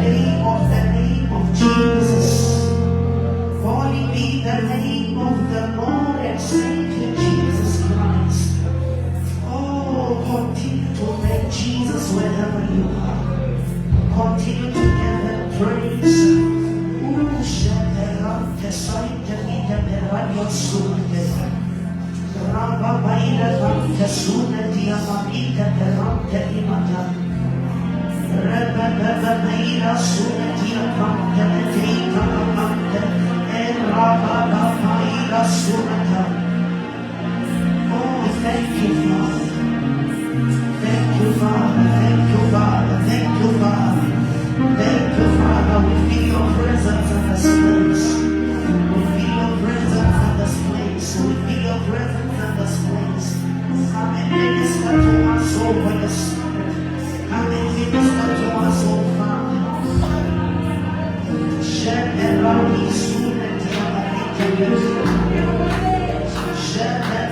name of Jesus. Holy be the name of the Lord and Savior Jesus Christ. Oh, continue to thank Jesus wherever you are. Continue to give him praise. Oh, thank you, Father. Thank you, Father. Thank you, Father. Thank you, Father. Thank you, Father. We feel your presence in this place. We feel your presence in this place. We feel your presence in this place. Come and minister to us, oh, by the Spirit. Come and minister to us, oh, Father. Shed the rowdy soon and the Shed the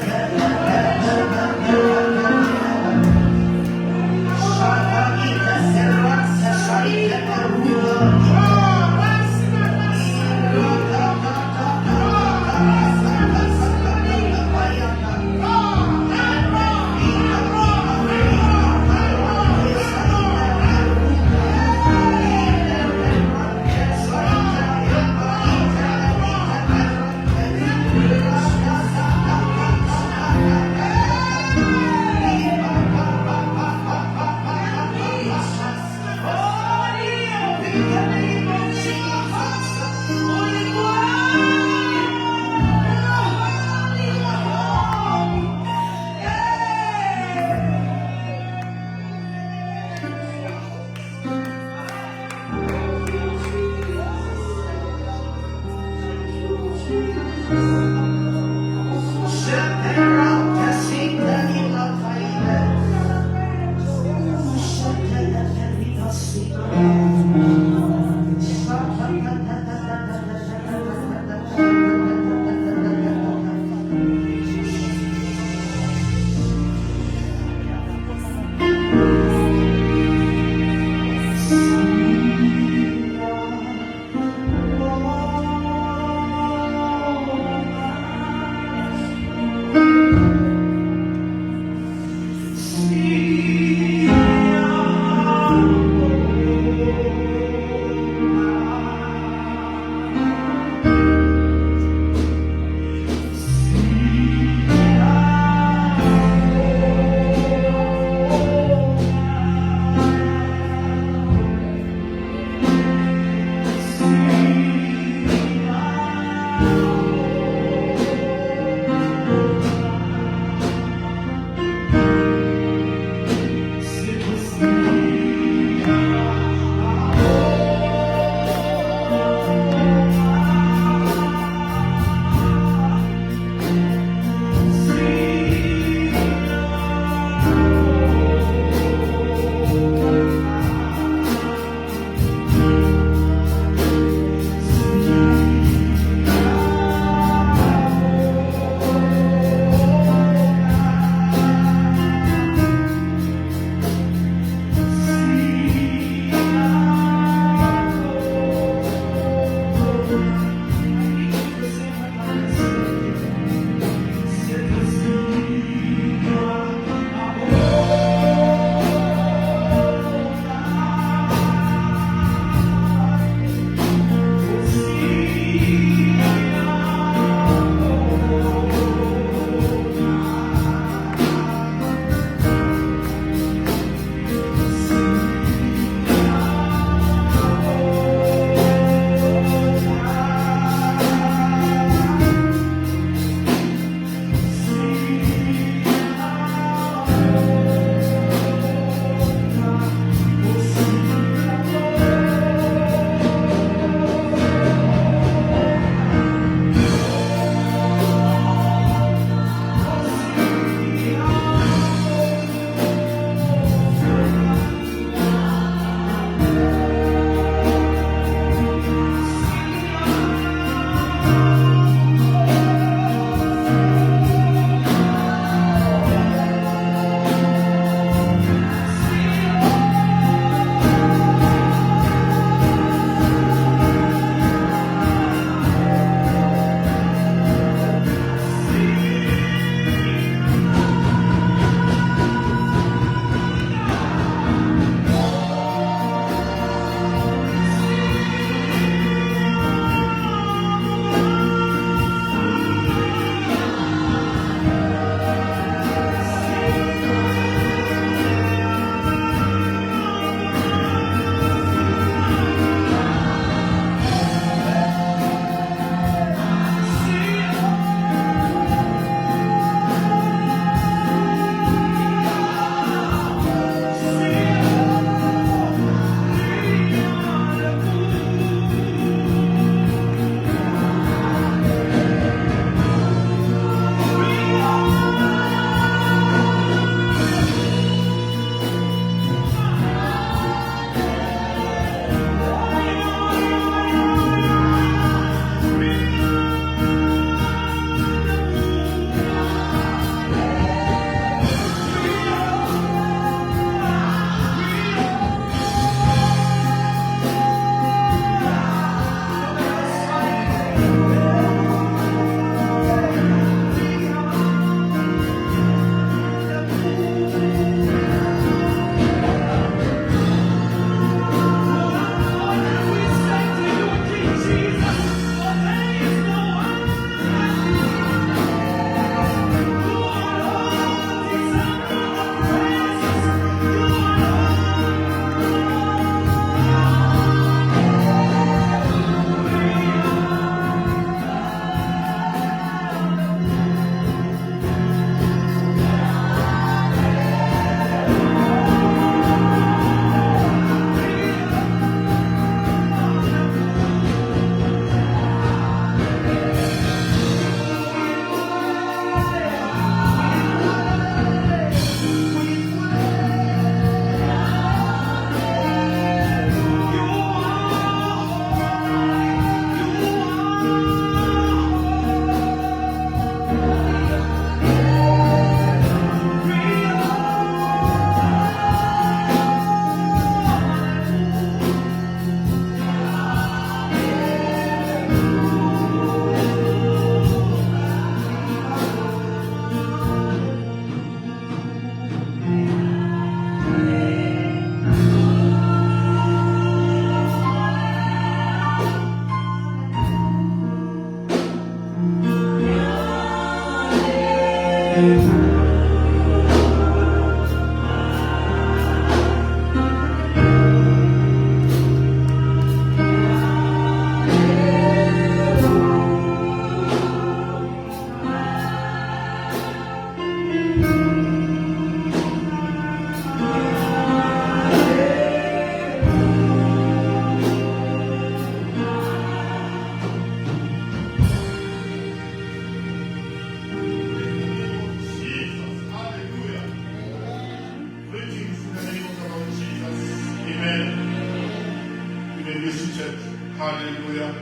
be visited. Hallelujah.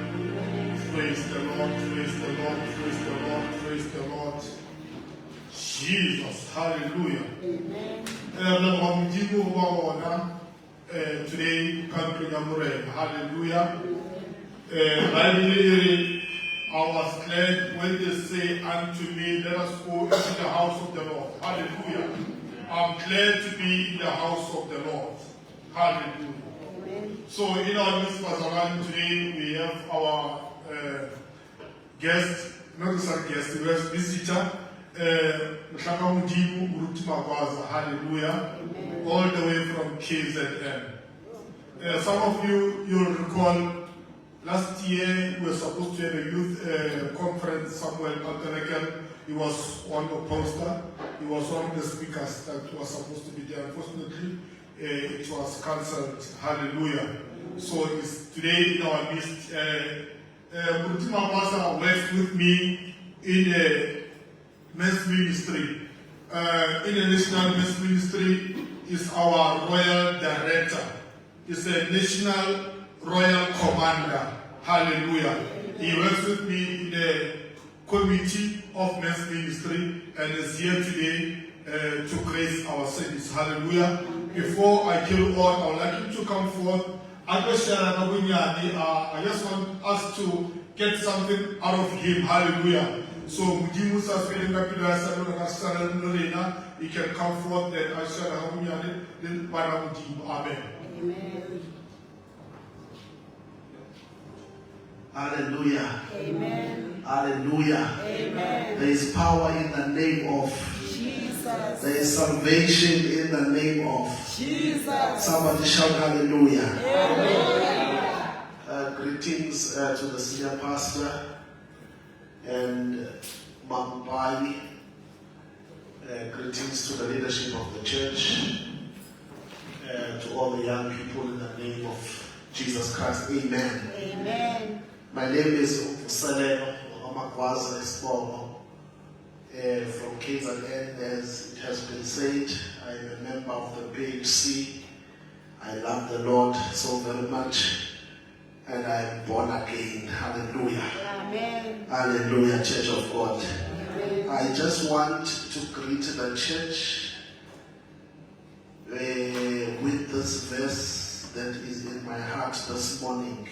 Praise the Lord, praise the Lord, praise the Lord, praise the Lord. Jesus, hallelujah. Amen. Today, hallelujah. I was glad when they say unto me, let us go into the house of the Lord. Hallelujah. I'm glad to be in the house of the Lord. Hallelujah. So in our midst, today we have our guest, not just guest, we have visitor, hallelujah, all the way from KZN. Some of you'll recall, last year we were supposed to have a youth conference somewhere in Altenekel. He was on the poster, he was one of the speakers that was supposed to be there. Unfortunately, it was cancelled. Hallelujah. So it's today in our midst. Mutima Pastor works with me in the men's ministry. In the national men's ministry is our royal director. He's a national royal commander. Hallelujah. He works with me in the committee of men's ministry and is here today to grace our service. Hallelujah. Before I kill all, I would like him to come forth. I just want us to get something out of him. Hallelujah. So he can come forth and I shall have Amen. Hallelujah. Amen. Hallelujah. Amen. There is power in the name of Jesus. There is salvation in the name of Jesus. Somebody shout hallelujah. Amen. Greetings to the senior pastor and Mambai. Greetings to the leadership of the church, to all the young people in the name of Jesus Christ. Amen. Amen. My name is Umfuselelo Omakwaza Esbomo from KZN. As it has been said, I am a member of the PHC. I love the Lord so very much. And I am born again. Hallelujah. Amen. Hallelujah, Church of God. Amen. I just want to greet the church with this verse that is in my heart this morning.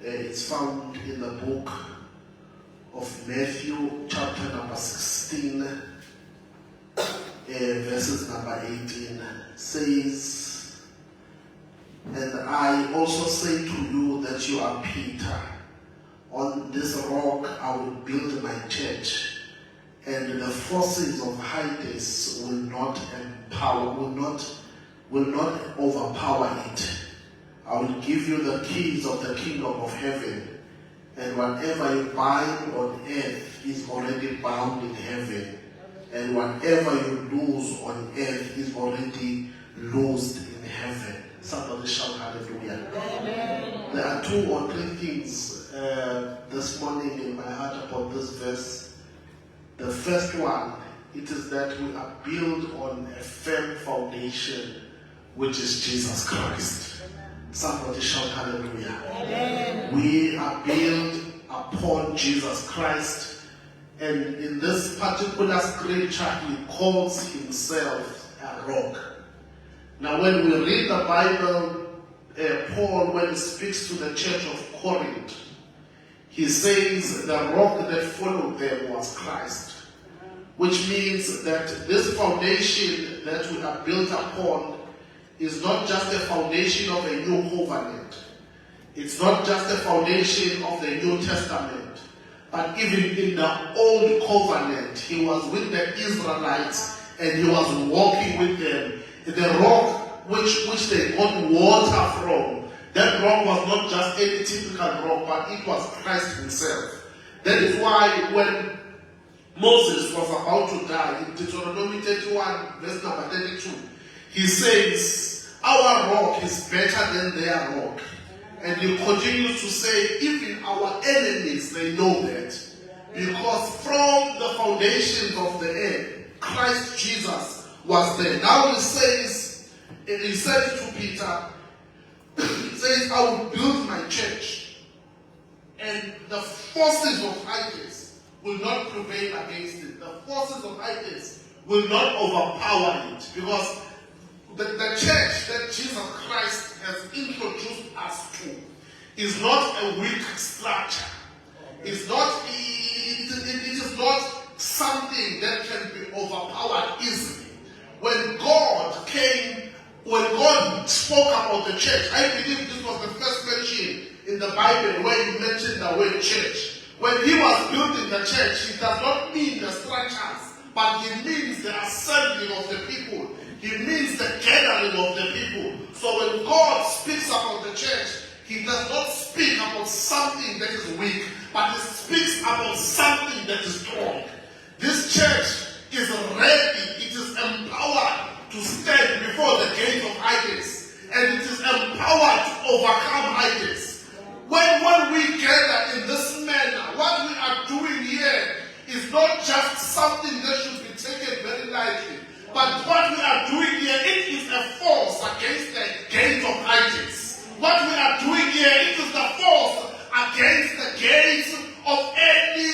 It's found in the book of Matthew, chapter number 16, verses number 18. Says, and I also say to you that you are Peter. On this rock I will build my church, and the forces of Hades will not overpower it. I will give you the keys of the kingdom of heaven, and whatever you bind on earth is already bound in heaven, and whatever you loose on earth is already loosed in heaven. Somebody shout hallelujah. Amen. There are 2 or 3 things this morning in my heart about this verse. The first one, it is that we are built on a firm foundation, which is Jesus Christ. Somebody shout hallelujah. Amen. We are built upon Jesus Christ, and in this particular scripture, he calls himself a rock. Now, when we read the Bible, Paul, when he speaks to the church of Corinth, he says the rock that followed them was Christ, which means that this foundation that we are built upon is not just a foundation of a new covenant. It's not just a foundation of the New Testament, but even in the Old Covenant, he was with the Israelites and he was walking with them. The rock which they got water from, that rock was not just any typical rock, but it was Christ himself. That is why when Moses was about to die, in Deuteronomy 31, verse number 32, he says, our rock is better than their rock. And he continues to say, even our enemies, they know that. Because from the foundations of the earth, Christ Jesus was there. Now he said to Peter, says, I will build my church, and the forces of Hades will not prevail against it. The forces of Hades will not overpower it, because the church that Jesus Christ has introduced us to is not a weak structure. It's not, it is not something that can be overpowered easily. When God spoke about the church, I believe this was the first mention in the Bible where he mentioned the word church. When he was building the church, he does not mean the structures, but he means the assembling of the people. He means the gathering of the people. So when God speaks about the church, he does not speak about something that is weak, but he speaks about something that is strong. This church is ready, it is empowered to stand before the gate of Hades, and it is empowered to overcome Hades. When we gather in this manner, what we are doing here is not just something that should be taken very lightly, but what we are doing here, it is a force against the gate of Hades. What we are doing here, it is the force against the gates of any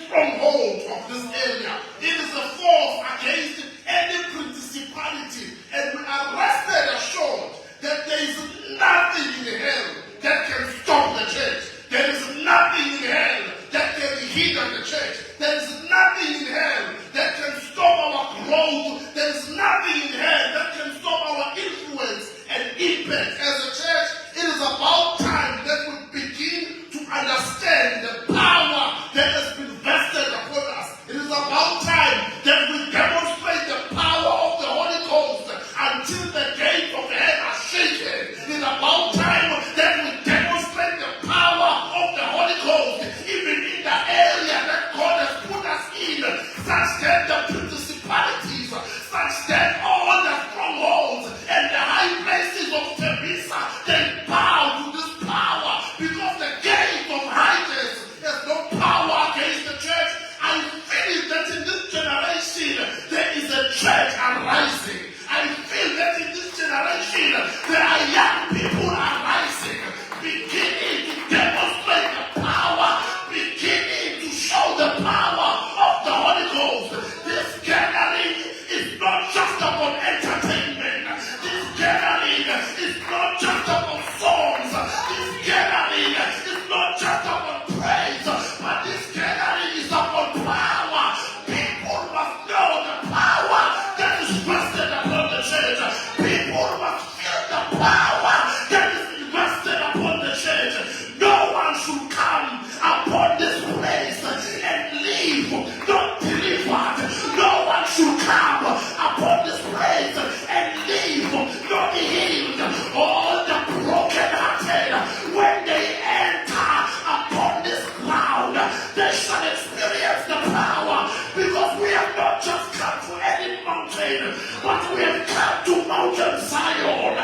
stronghold of this area. It is a force against any principality, and we are rested assured that there is nothing in hell that can stop the church. There is nothing in hell that can hinder the church. There is nothing in hell that can stop our growth. There is nothing in hell that can stop our influence and impact. As a church, it is about time that we begin to understand the power that has been vested upon us. It is about time that we demonstrate the power of the Holy Ghost until the gates of hell are shaken. It is about time that we demonstrate the power of the Holy Ghost even in the area that God has put us in, such that the principalities, such that all the strongholds and the high places of Teresa, they bow to this power, because the gate of Hades has no power against the church. I feel that in this generation there is a church arising. I feel that in this generation there are young people arising, beginning to demonstrate the power, beginning to show the power of the Holy Ghost. This gathering is not just about entertainment. This gathering is not just about songs. This gathering is not just about praise, but this gathering is about power. People must know the power that is rested upon the church. People must feel the power that is invested upon the church. No one should come upon this place and leave not delivered. No one should come upon this place and leave not healed. All the brokenhearted, when they enter upon this ground, they shall experience the power, because we have not just come to any mountain, but we have come to Mountain Zion.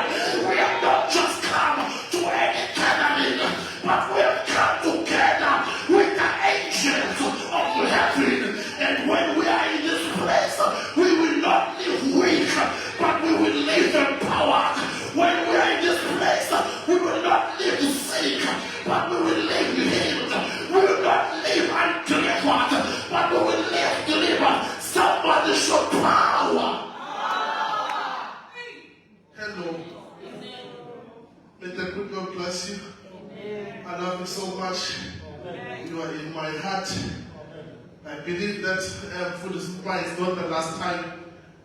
We have not just come to any gathering, but we have come together with the angels of heaven. And when we are in this place, we will not live weak, but we will live empowered. When we are in this place, we will not live sick, but we will live healed. We will not live undelivered, but we will live delivered. Somebody show power. Hello. May the good God bless you. I love you so much. You are in my heart. I believe that for this Super is not the last time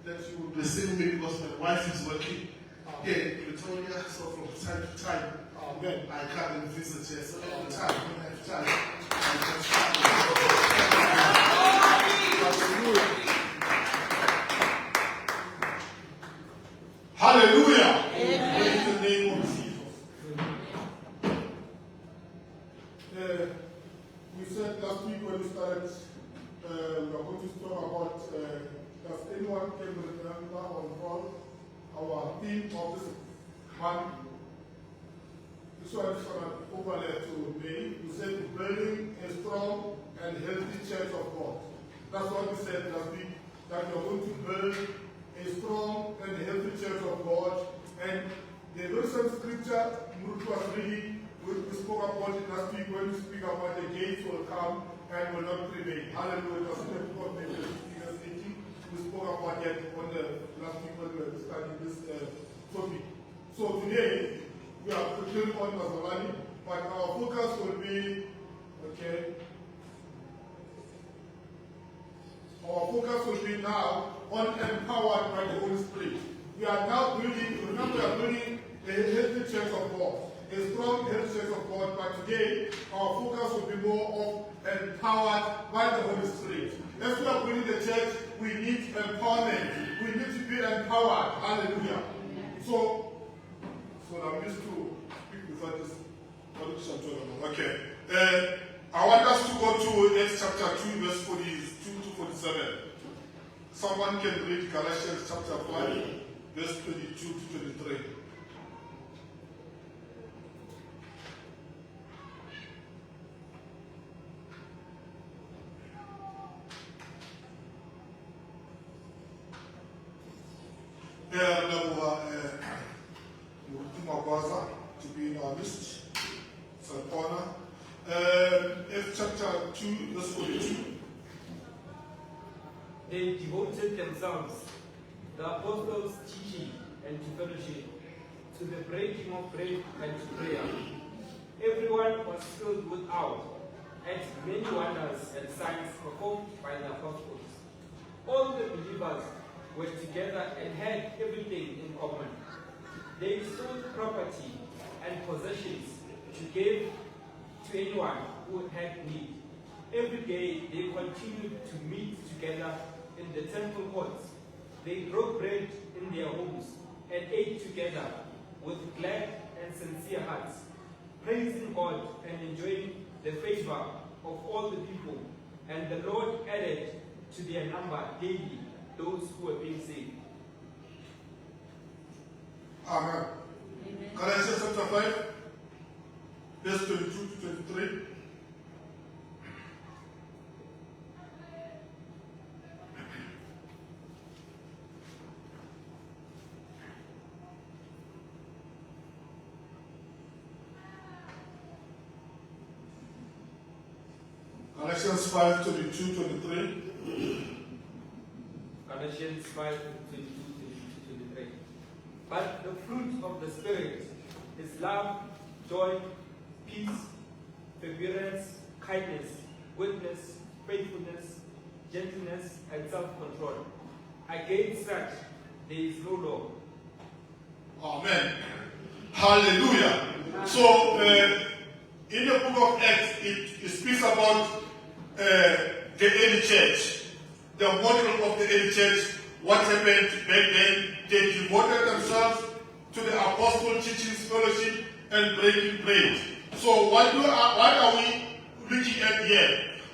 that you will be seeing me, because my wife is working here in Pretoria. So from time to time, I come and visit here. So all the time, when I have time, I just Hallelujah. In the name of Jesus. We said last week when we started, we are going to talk about does anyone can remember or recall our theme of this month. This one is from an overlay to me. We said building a strong and healthy church of God. That's what we said last week, that we are going to build a strong and healthy church of God. And The recent scripture Ruth was reading, we spoke about it last week when we speak about the gates will come and will not prevail. Hallelujah. It was in the book of Leviticus 18. We spoke about that on the last week when we were studying this topic. So today, we are still on Maserati, but our focus will be, okay, our focus will be now on empowered by the Holy Spirit. We are now building, remember we are building a healthy church of God, a strong healthy church of God, but today our focus will be more of empowered by the Holy Spirit. If we are building the church, we need empowerment. We need to be empowered. Hallelujah. So I'm used to speak without this politician tournament. Okay. I want us to go to Acts chapter 2, verse 42 to 47. Someone can read Galatians chapter 5, verse 22 to 23. To be in our list. It's an honor. Acts chapter 2, verse 42. They devoted themselves, the apostles' teaching and to fellowship, to the breaking of bread and to prayer. Everyone was filled with awe, and many wonders and signs performed by the apostles. All the believers were together and had everything in common. They sold property and possessions to give to anyone who had need. Every day they continued to meet together in the temple courts. They broke bread in their homes and ate together with glad and sincere hearts, praising God and enjoying the favor of all the people. And the Lord added to their number daily those who were being saved. Amen. Galatians chapter 5, verse 22 to 23. Galatians 5, 22, 23. Galatians 5, 22, 23. But the fruit of the Spirit is love, joy, peace, forbearance, kindness, goodness, faithfulness, gentleness, and self-control. Against such there is no law. Amen. Hallelujah. So, in the book of Acts, it speaks about the early church, the model of the early church, what happened back then. They devoted themselves to the apostle teachings, fellowship, and breaking bread. So what are we looking at here?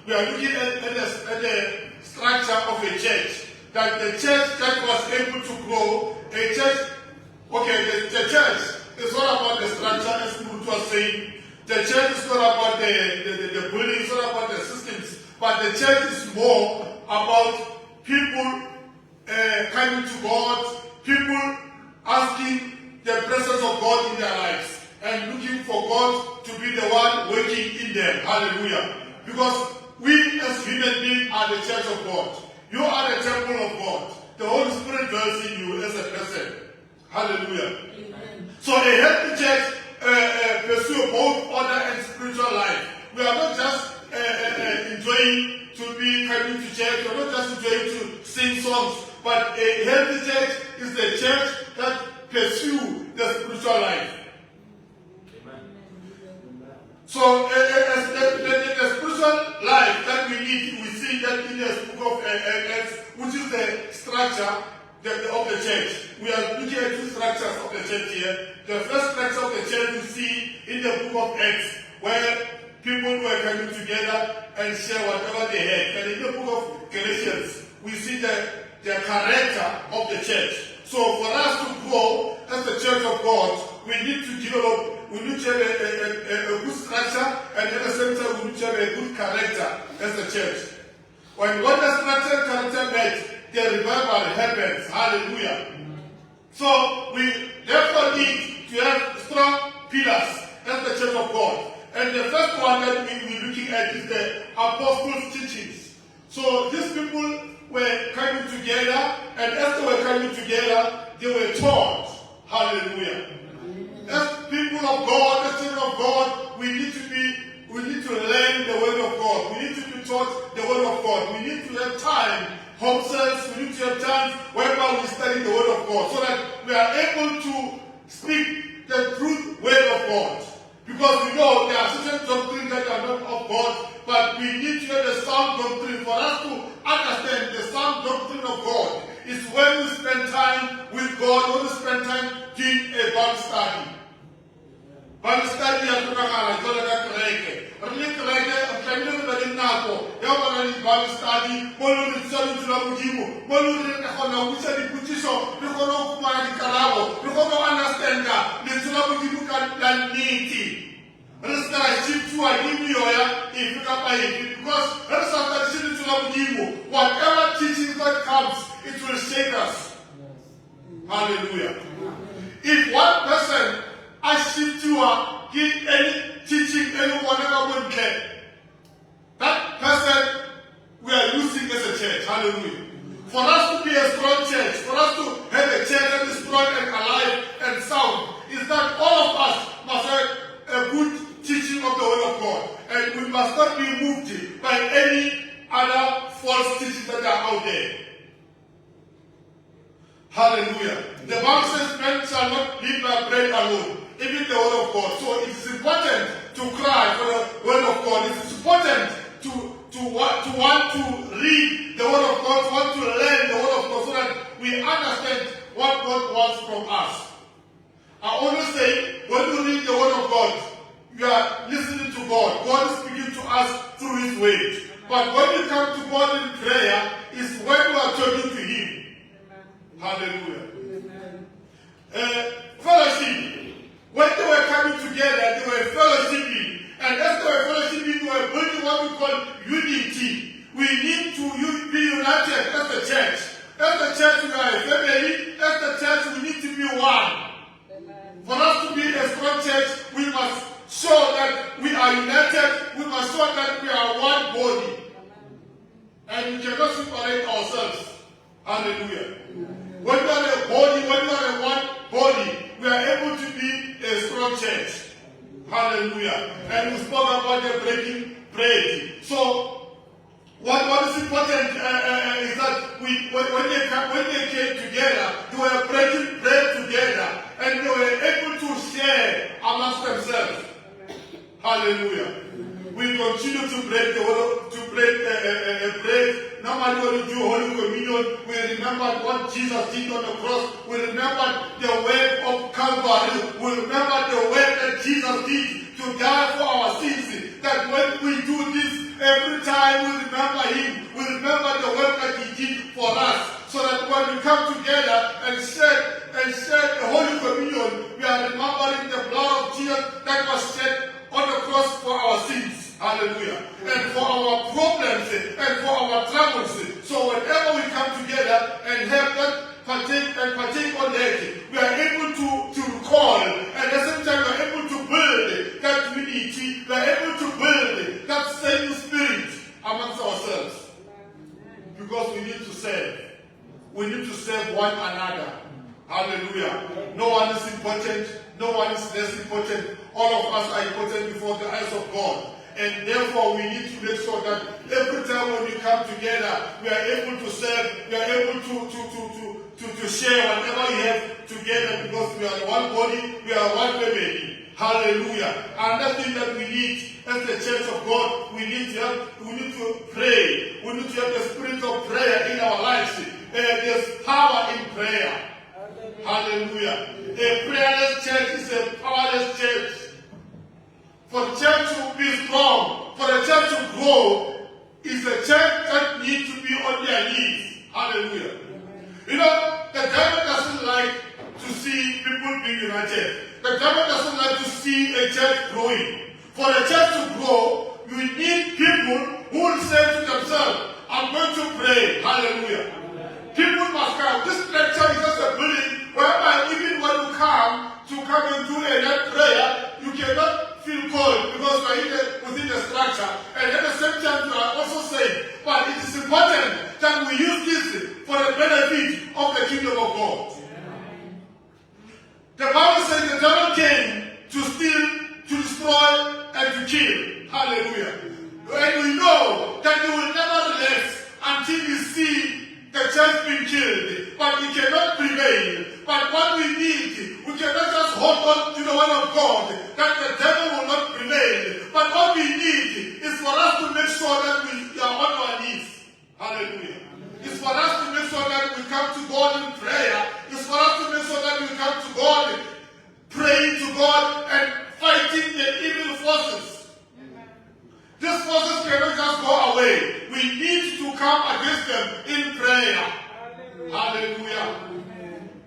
We are looking at the structure of a church. That the church that was able to grow, a church, okay, the church is not about the structure, as Ruth was saying. The church is not about the building, it's not about the systems, but the church is more about people coming to God, people asking the presence of God in their lives, and looking for God to be the one working in them. Hallelujah. Because we as human beings are the church of God. You are the temple of God. The Holy Spirit dwells in you as a person. Hallelujah. Amen. So a healthy church pursue both order and spiritual life. We are not just enjoying to be coming to church. We are not just enjoying to sing songs. But a healthy church is the church that pursue the spiritual life. Amen. So the spiritual life that we need, we see that in the book of Acts, which is the structure of the church. We are looking at two structures of the church here. The first structure of the church we see in the book of Acts, where people were coming together and share whatever they had. And in the book of Galatians, we see the character of the church. So for us to grow as the church of God, we need to develop, we need to have a good structure, and at the same time we need to have a good character as the church. When the structure and character met, the revival happens. Hallelujah. So we therefore need to Hallelujah. As people of God, as children of God, we need to learn the word of God. We need to be taught the word of God. We need to have time, home service, we need to have time whereby we study the word of God so that we are able to speak the truth word of God. Because we know there are certain doctrines that are not of God, but we need to have the sound doctrine. For us to understand the sound doctrine of God is when we spend time with God, when we spend time doing a Bible study. Bible study ya tunakala jole ka kreke. Rili kreke amtani le bali nako. Ya bana ni Bible study, molu ni tsali tula mujimu. Molu ni kona ucha di putisho, ni kona kumana di karabo, ni kona understand ka, ni tula mujimu kan dan niti. Resta shift to a yoya if you can buy it because resta shift to a mujimu. Whatever teaching that comes, it will shake us. Hallelujah. If one person I shift you up, give any teaching, any whatever would care. That person we are using as a church. Hallelujah. For us to be a strong church, for us to have a church that is strong and alive and sound, is that all of us must have a good teaching of the word of God. And we must not be moved by any other false teachings that are out there. Hallelujah. The Bible says men shall not live by bread alone, even the word of God. So it is important to cry for the word of God. It is important to want to read the word of God, to want to learn the word of God so that we understand what God wants from us. I always say, when you read the word of God, you are listening to God. God is speaking to us through His word. But when you come to God in prayer, is when you are talking to Him. Hallelujah. Fellowship. When they were coming together, they were fellowshipping. And as they were fellowshipping, they were building what we call unity. We need to be united as the church. As the church, we are a family. As the church, we need to be one. For us to be a strong church, we must show that we are united. We must show that we are one body. And we cannot separate ourselves. Hallelujah. When we are a body, when we are a one body, we are able to be a strong church. Hallelujah. And we spoke about the breaking bread. So, what is important is that when they came together, they were breaking bread together, and they were able to share amongst themselves. Hallelujah. We continue to break bread. Normally when we do Holy Communion, we remember what Jesus did on the cross. We remember the work of Calvary. We remember the work that Jesus did to die for our sins. That when we do this, every time we remember Him, we remember the work that He did for us. So that when we come together and share the Holy Communion, we are remembering the blood of Jesus that was shed on the cross for our sins. Hallelujah. And for our problems and for our troubles. So whenever we come together and have that partake on that, we are able to recall, and at the same time we are able to build that unity, we are able to build that same spirit amongst ourselves. Because we need to serve. We need to serve one another. Hallelujah. No one is important. No one is less important. All of us are important before the eyes of God. And therefore, we need to make sure that every time when we come together, we are able to serve, we are able to share whatever we have together because we are one body, we are one family. Hallelujah. Another thing that we need as the church of God, we need to pray. We need to have the spirit of prayer in our lives. There's power in prayer. Hallelujah. A prayerless church is a powerless church. For the church to be strong, for the church to grow, is a church that needs to be on their knees. Hallelujah. You know, the devil doesn't like to see people being united. The devil doesn't like to see a church growing. For the church to grow, we need people who will say to themselves, I'm going to pray. Hallelujah. People must come. This lecture is just a building whereby even when you come and do a prayer, you cannot feel cold because you are within the structure. And at the same time, you are also safe. But it is important that we use this for the benefit of the kingdom of God. The Bible says the devil came to steal, to destroy, and to kill. Hallelujah. And we know that he will never rest until we see the church being killed. But we cannot prevail. But what we need, we cannot just hold on to the word of God, that the devil will not prevail. But what we need is for us to make sure that we are on our knees. Hallelujah. It's for us to make sure that we come to God in prayer. It's for us to make sure that we come to God, praying to God and fighting the evil forces. These forces cannot just go away. We need to come against them in prayer. Hallelujah.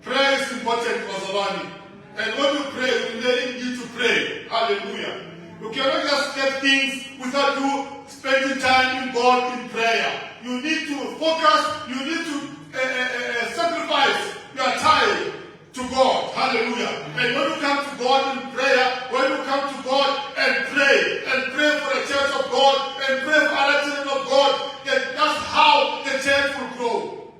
Prayer is important for Zalani. And when you pray, we really need to pray. Hallelujah. You cannot just get things without you spending time in God in prayer. You need to focus. You need to sacrifice your time to God. Hallelujah. And when you come to God in prayer, when you come to God and pray for the church of God, and pray for other children of God, then that's how the church will grow.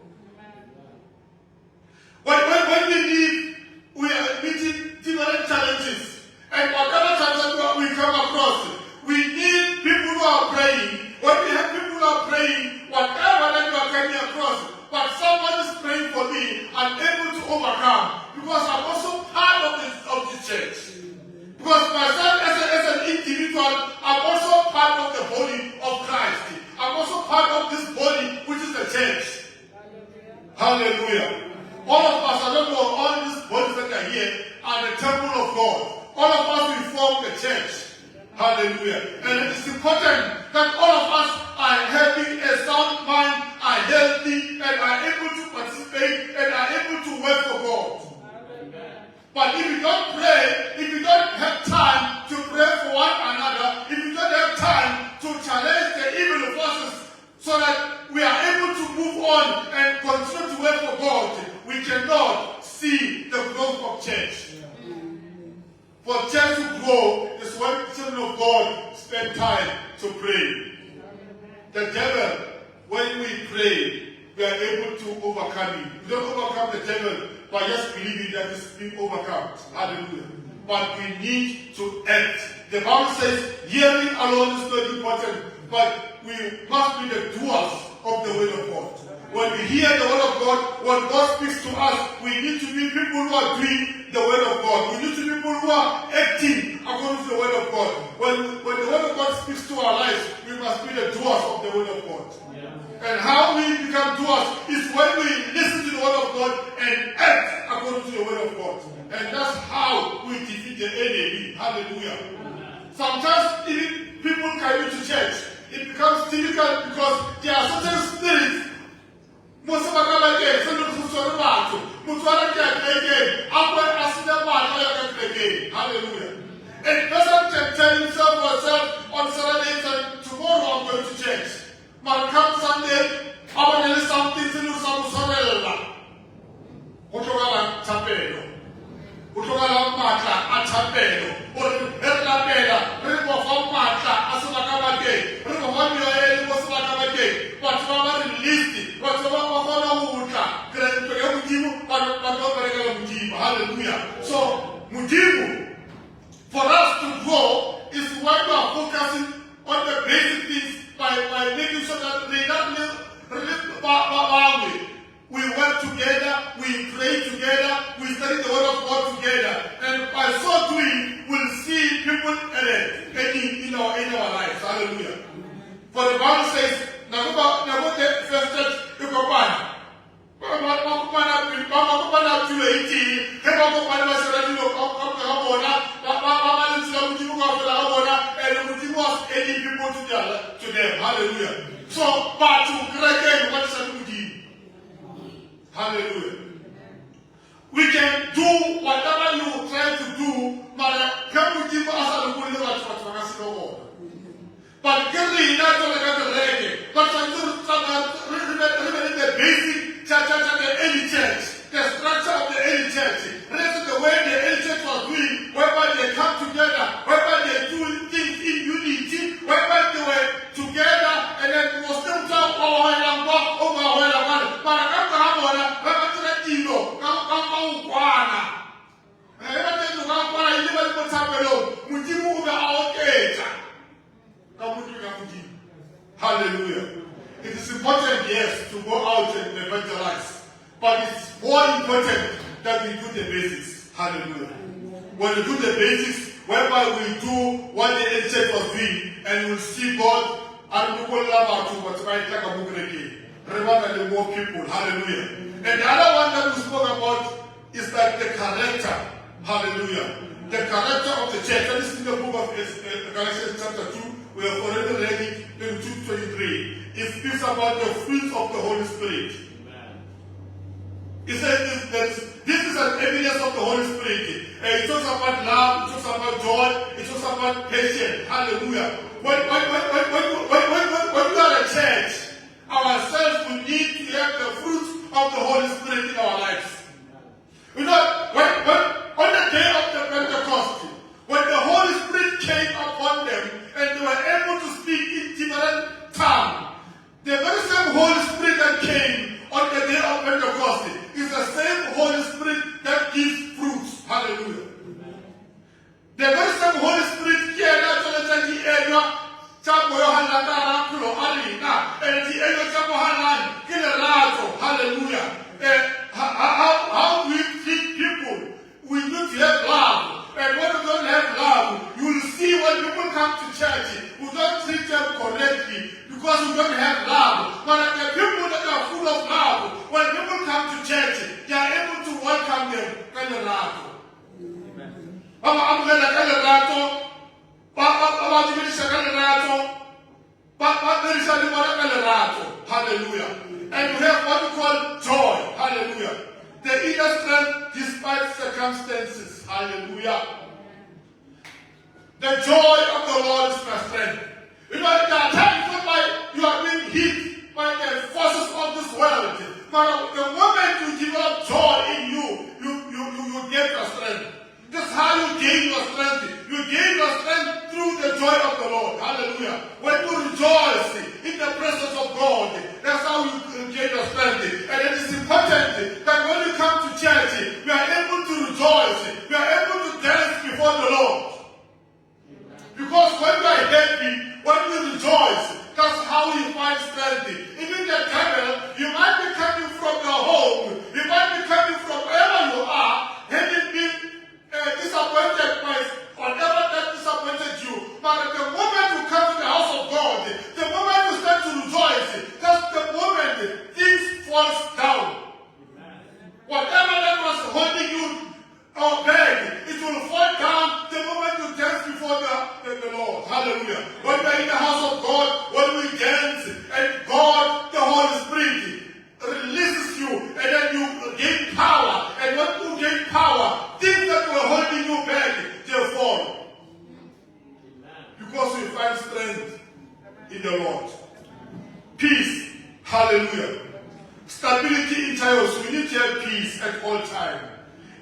When we live, we are meeting different challenges. And whatever challenges we come across, we need people who are praying. When we have people who are praying, whatever that you are coming across, but someone is praying for me, I'm able to overcome. Because I'm also part of the church. Because myself as an individual, I'm also part of the body of Christ. I'm also part of this body, which is the church. Hallelujah. All of us, I don't know, all these bodies that are here are the temple of God. All of us, we form the church. Hallelujah. And it's important that all of us are having a sound mind, are healthy, and are able to participate, and are able to work for God. But if you don't pray, if you don't have time to pray for one another, if you don't have time to challenge the evil forces so that we are able to move on and continue to work for God, we cannot see the growth of church. For church to grow is when children of God spend time to pray. The devil, when we pray, we are able to overcome him. We don't overcome the devil by just believing that it's being overcome. Hallelujah. But we need to act. The Bible says, hearing alone is not important, but we must be the doers of the word of God. When we hear the word of God, when God speaks to us, we need to be people who are doing the word of God. We need to be people who are acting according to the word of God. When the word of God speaks to our lives, we must be the doers of the word of God. Yeah. And how we become doers is when we listen to the word of God and act according to the word of God. And that's how we defeat the enemy. Hallelujah. Sometimes even people coming to church, it becomes difficult because there are certain spirits. Hallelujah. And the person can tell himself or herself on Saturdays and tomorrow I'm going to church. But come Sunday, I'm going to do something to do some sorella. Utogala tapelo. Utogala mata atapelo. Ella bella, ribo fa mata asubaka mate. Ribo wa yo ele mo subaka mate. But mama release, but mama mama uta. Kaya mujibu, but hallelujah. So mujibu, for us to grow is when we are focusing on the basic things by making sure that they don't live we work together, we pray together, we study the word of God together, and by so doing, we'll see people in our lives. Hallelujah. For the Bible says, to them. Hallelujah. So, but to create what is hallelujah. We can do whatever you try to do, but can we give us a good level? But can we not the basic church of the early church, the structure of the early church, the way the early church was doing, whereby they come together, whereby they do things in unity, whereby they were together, and then it was still talk over and but I can't have one, but I don't know. do the basics. Hallelujah. When we do the basics, whereby we do what the early church was doing, and we'll see God and we will love to what's right like a book again. Remember the more people. Hallelujah. And the other one that we spoke about is like the character. Hallelujah. The character of the church. That is in the book of Galatians chapter 2. We have already read it in 2:23. It speaks about the fruit of the Holy Spirit. It says this is an evidence of the Holy Spirit. It talks about love, it talks about joy, it talks about patience. Hallelujah. When we are a church, ourselves we need to have the fruit of the Holy Spirit in our lives. You know, on the day of the Pentecost, when the Holy Spirit came upon them and they were able to speak in different tongues, the very same Holy Spirit that came on the day of Pentecost is the same Holy Spirit that gives fruits. Hallelujah. The very same Holy Spirit came to the area. Hallelujah. How we treat people, we need to have love. And when we don't have love, you will see when people come to church, we don't treat them correctly because we don't have love. But the people that are full of love, when people come to church, they are able to welcome them. Hallelujah. And we have what we call joy. Hallelujah. The inner strength despite circumstances. Hallelujah. The joy of the Lord is my strength. You know, there are times when you are being hit by the forces of this world. But the moment you develop joy in you get your strength. That's how you gain your strength. You gain your strength through the joy of the Lord. Hallelujah. When you rejoice in the presence of God, that's how you gain your strength. And it is important that when you come to church, we are able to rejoice. We are able to dance before the Lord. Because when you are happy, when you rejoice, that's how you find strength. Even the devil, you might be coming from your home, you might be coming from wherever you are, having been disappointed by whatever that disappointed you. But the moment you come to the house of God, the moment you start to rejoice, that's the moment things falls down. Whatever that was holding you back, it will fall down the moment you dance before the Lord. Hallelujah. When we are in the house of God, when we dance, and God, the Holy Spirit, releases you, and then you gain power. And when you gain power, things that were holding you back, they fall. Because we find strength in the Lord. Peace. Hallelujah. Stability in chaos. We need to have peace at all times.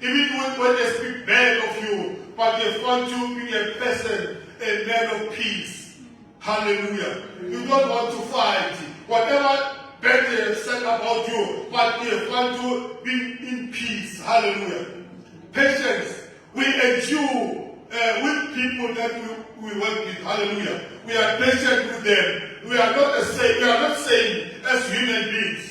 Even when they speak bad of you, but they want you to be a person, a man of peace. Hallelujah. You don't want to fight. Whatever bad they have said about you, but they want to be in peace. Hallelujah. Patience. We endure with people that we work with. Hallelujah. We are patient with them. We are not the same. We are not same as human beings.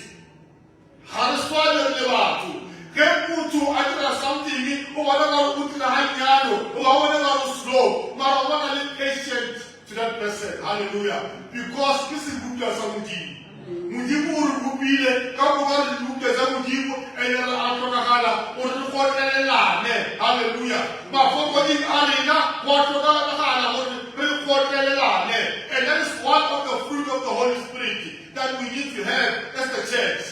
Something or whatever put in the high or whatever slow, but patient to that person. Hallelujah. Because this is good as a Mujibu Rubile, Kabuga Lucas, Mujibu, and Atokala, or the Portela, hallelujah. But for what in Arena, Portala, or the Portela, and that is one of the fruit of the Holy Spirit that we need to have as the church.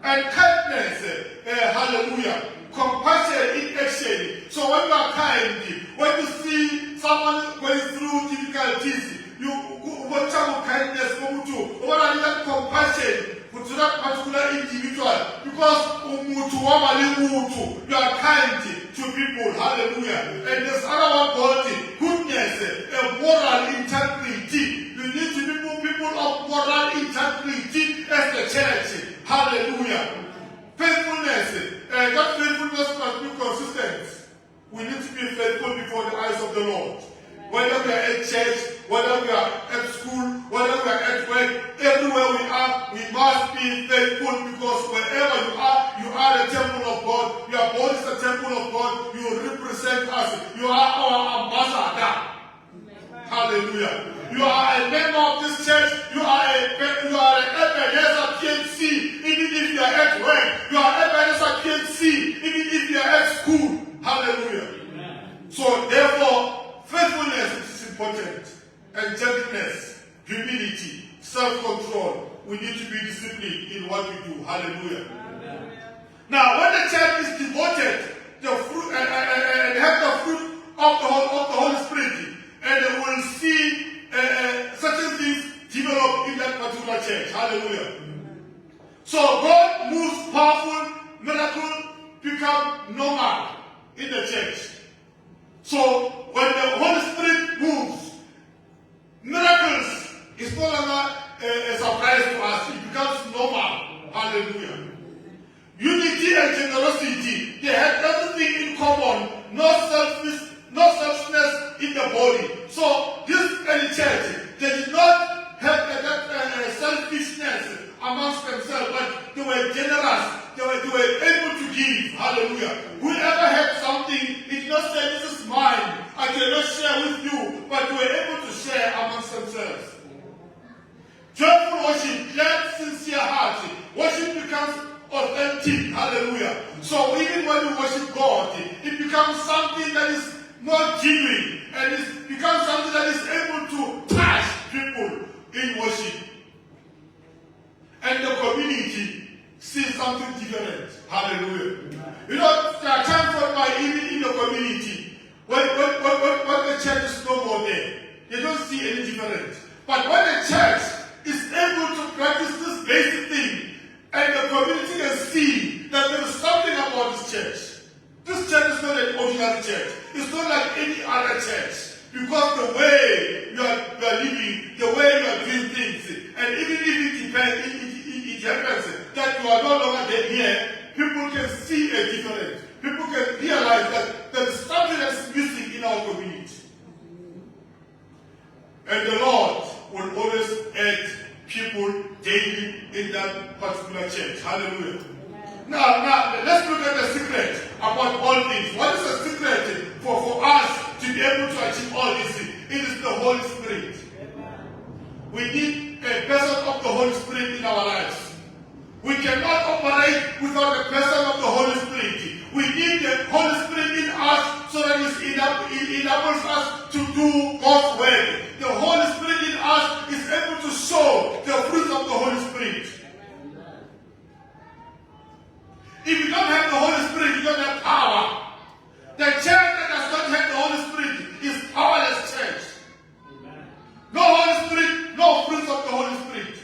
And kindness, hallelujah. Compassion in action. So when you are kind, when you see someone going through difficulties, you want some kindness or that compassion to that particular individual. Because you are kind to people. Hallelujah. And there's another one called goodness, moral integrity. You need to be people of moral integrity as the church. Hallelujah. Faithfulness. That faithfulness must be consistent. We need to be faithful before the eyes of the Lord. Whether we are at church, whether we are at school, whether we are at work, everywhere we are, we must be faithful, because wherever you are the temple of God. Your body is the temple of God. You represent us. You are our ambassador. Hallelujah. You are a member of this church. You are an Ebenezer PNC, even if you are at work. You are Ebenezer PNC, even if you are at school. Hallelujah. So therefore, faithfulness is important, and gentleness, humility, self-control. We need to be disciplined in what we do. Hallelujah. Now, when the church is devoted, the fruit and have the fruit of the Holy Spirit, and they will see certain things develop in that particular church. Hallelujah. So God moves powerful, miracle become normal in the church. So when the Holy Spirit moves, miracles is no longer a surprise to us. It becomes normal. Hallelujah. Unity and generosity, they have everything in common. No selfishness in the body. So this early church, they did not have that selfishness amongst themselves, but they were generous. They were able to give. Hallelujah. Whoever had something, he did not say, this is mine, I cannot share with you, but they were able to share amongst themselves. Joyful worship, glad, sincere heart. Worship becomes authentic. Hallelujah. So even when we worship God, it becomes something that is more genuine, and it becomes something that is able to touch people in worship. And the community sees something different. Hallelujah. You know, there are times when even in the community, when the church is no more there, they don't see any difference. But when the church is able to practice this basic thing, and the community can see that there is something about this church. This church is not an ordinary church. It's not like any other church. Because the way you are living, the way you are doing things, and even if it happens that you are no longer here, people can see a difference. People can realize that there is something that's missing in our community. And the Lord will always add people daily in that particular church. Hallelujah. Now, let's look at the secret about all things. What is the secret for us to be able to achieve all this? It is the Holy Spirit. We need a person of the Holy Spirit in our lives. We cannot operate without the person of the Holy Spirit. We need the Holy Spirit in us so that it enables us to do God's work. The Holy Spirit in us is able to show the fruit of the Holy Spirit. If you don't have the Holy Spirit, you don't have power. The church that does not have the Holy Spirit is powerless church. No Holy Spirit, no fruit of the Holy Spirit.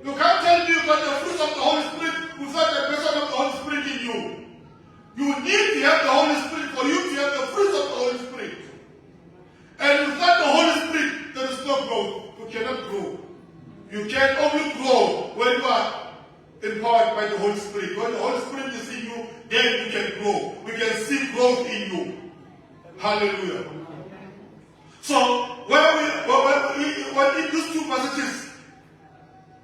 You can't tell me you got the fruit of the Holy Spirit without the person of the Holy Spirit in you. You need to have the Holy Spirit for you to have the fruit of the Holy Spirit. And without the Holy Spirit, there is no growth. You cannot grow. You can only grow when you are empowered by the Holy Spirit. When the Holy Spirit is in you, then you can grow. We can see growth in you. Hallelujah. So, when in these two passages,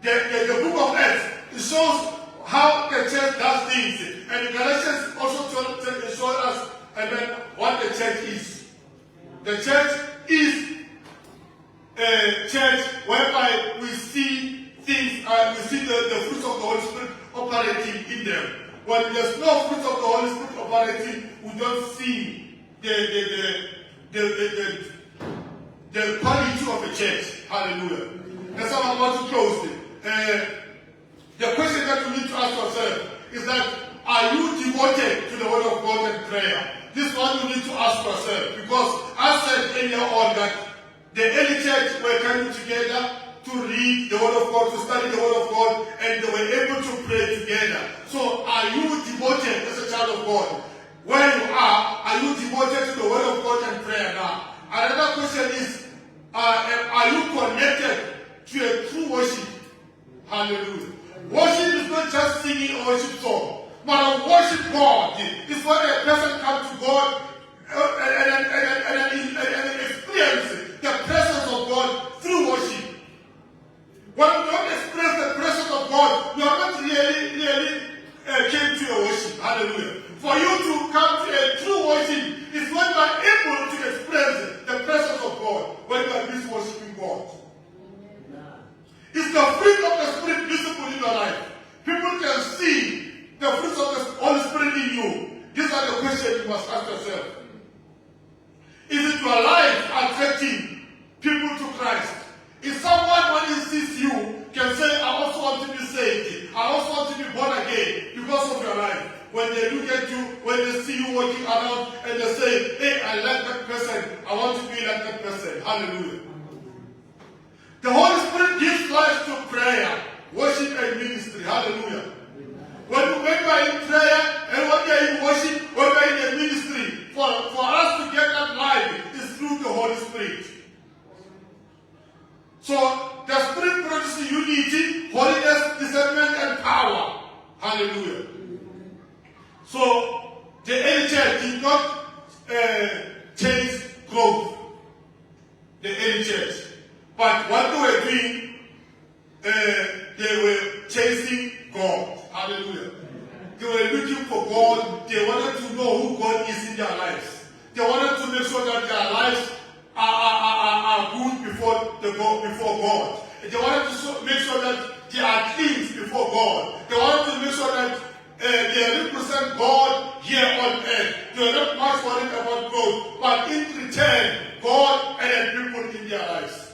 the book of Acts, it shows how the church does things. And Galatians also showed us what the church is. The church is a church whereby we see things and we see the fruits of the Holy Spirit operating in them. When there's no fruit of the Holy Spirit operating, we don't see the quality of a church. Hallelujah. That's how I'm about to close it. The question that we need to ask ourselves is that, are you devoted to the Word of God and prayer? This is what we need to ask ourselves, because I said earlier on that the early church were coming together to read the Word of God, to study the Word of God, and they were able to pray together. So are you devoted as a child of God? Where you are you devoted to the Word of God and prayer now? Another question is, are you connected to a true worship? Hallelujah. Worship is not just singing a worship song, but a worship God is when a person comes to God and experience the presence of God through worship. yourself. Is it your life attracting people to Christ? If someone, when he sees you, can say, I also want to be saved, I also want to be born again because of your life. When they look at you, when they see you walking around and they say, hey, I like that person, I want to be like that person. Hallelujah. The Holy Spirit gives life to prayer, worship, and ministry. Hallelujah. When you are in prayer and when you are in worship, when you are in the ministry, for us to get that life is through the Holy Spirit. So the Spirit produces unity, holiness, discernment, and power. Hallelujah. So the early church did not chase growth. The early church. But what they were doing, they were chasing God. Hallelujah. They were looking for God. They wanted to know who God is in their lives. They wanted to make sure that their lives are good before God. They wanted to make sure that they are clean before God. They wanted to make sure that they represent God here on earth. They are not much worried about growth, but in return, God and people in their lives.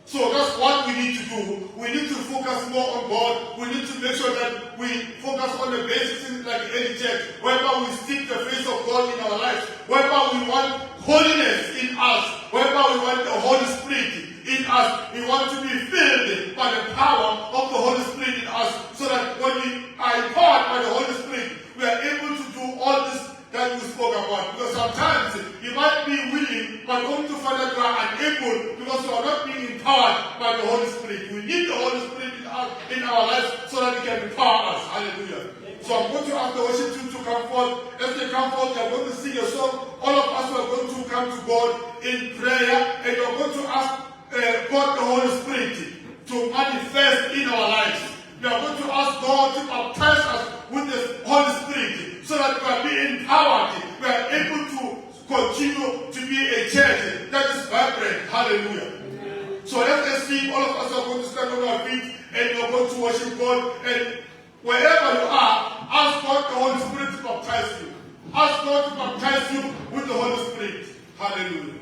So that's what we need to do. We need to focus more on God. We need to make sure that we focus on the basic things like any church, whereby we seek the face of God in our lives, whereby we want holiness in us, whereby we want the Holy Spirit in us. We want to be filled by the power of the Holy Spirit in us, so that when we are empowered by the Holy Spirit, we are able to do all this that we spoke about. Because sometimes you might be willing, but only to find that you are unable because you are not being empowered by the Holy Spirit. We need the Holy Spirit in our lives so that He can empower us. Hallelujah. So I'm going to ask the worship team to come forth. As they come forth, they are going to sing a song. All of us are going to come to God in prayer, and you are going to ask God, the Holy Spirit, to manifest in our lives. We are going to ask God to baptize us with the Holy Spirit, so that we are being empowered. We are able to continue to be a church that is vibrant. Hallelujah. So let us see, all of us are going to stand on our feet and we are going to worship God. And wherever you are, ask God the Holy Spirit to baptize you. Ask God to baptize you with the Holy Spirit. Hallelujah.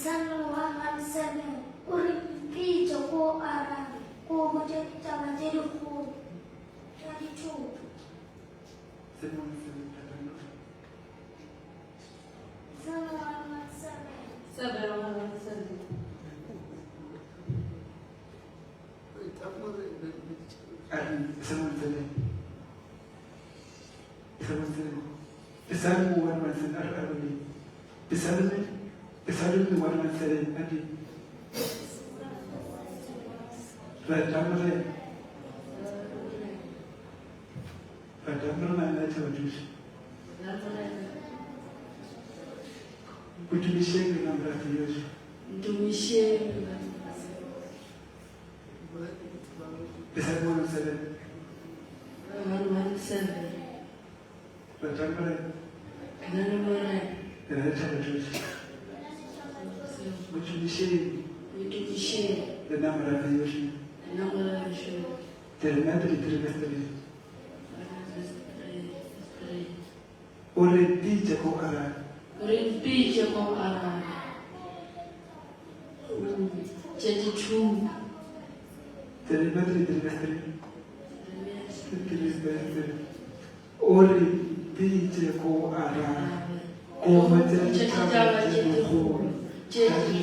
Isano Muhammad Saleh, Uri Picha Ko Ara, Ko Hotel Tamateri Ko, 22. Isano Muhammad Saleh. Yes.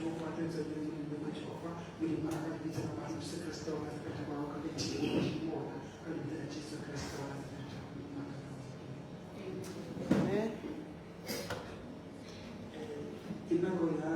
Jehova, tuweze kulimwengu Jehova, ulimara kabisa na basi Yesu Kristo anazipata baraka kabisa Jehova, kabisa na Yesu Kristo anazipata. Amen. Kilango ya